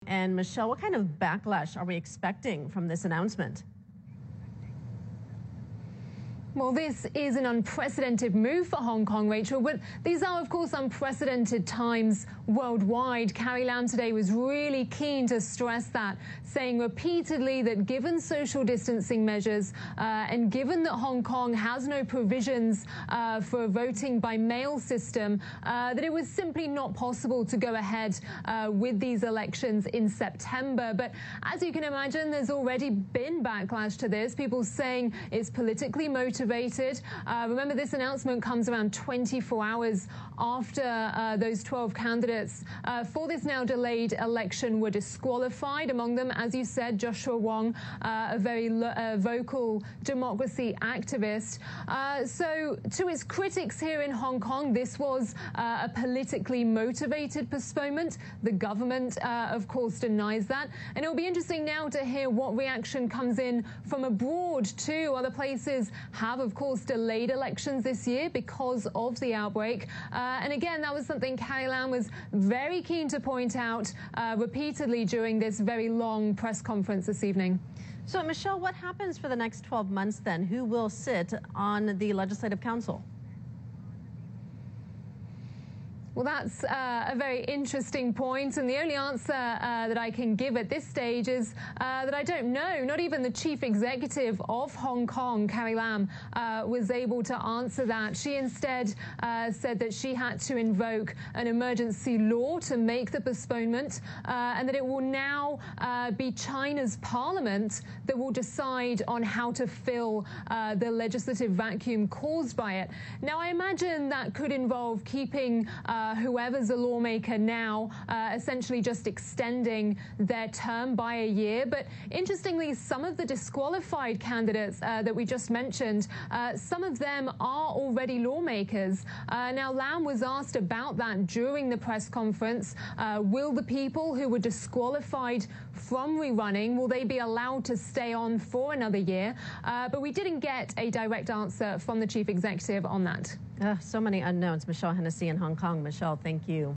And Michelle, what kind of backlash are we expecting from this announcement? Well, this is an unprecedented move for Hong Kong, Rachel, but these are, of course, unprecedented times worldwide. Carrie Lam today was really keen to stress that, saying repeatedly that given social distancing measures and given that Hong Kong has no provisions for a voting by mail system, that it was simply not possible to go ahead with these elections in September. But as you can imagine, there's already been backlash to this, people saying it's politically motivated. Remember, this announcement comes around 24 hours after those 12 candidates for this now delayed election were disqualified. Among them, as you said, Joshua Wong, a very vocal democracy activist. So to its critics here in Hong Kong, this was a politically motivated postponement. The government, of course, denies that. And it'll be interesting now to hear what reaction comes in from abroad too. Other places have, of course, delayed elections this year because of the outbreak. And again, that was something Carrie Lam was very keen to point out repeatedly during this very long press conference this evening. So, Michelle, what happens for the next 12 months then? Who will sit on the Legislative Council? Well, that's a very interesting point, and the only answer that I can give at this stage is that I don't know. Not even the chief executive of Hong Kong, Carrie Lam, was able to answer that. She instead said that she had to invoke an emergency law to make the postponement, and that it will now be China's parliament that will decide on how to fill the legislative vacuum caused by it. Now, I imagine that could involve keeping whoever's a lawmaker now, essentially just extending their term by a year. But interestingly, some of the disqualified candidates that we just mentioned, some of them are already lawmakers. Now, Lam was asked about that during the press conference. Will the people who were disqualified from rerunning, will they be allowed to stay on for another year? But we didn't get a direct answer from the chief executive on that. So many unknowns. Michelle Hennessy in Hong Kong. Michelle, thank you.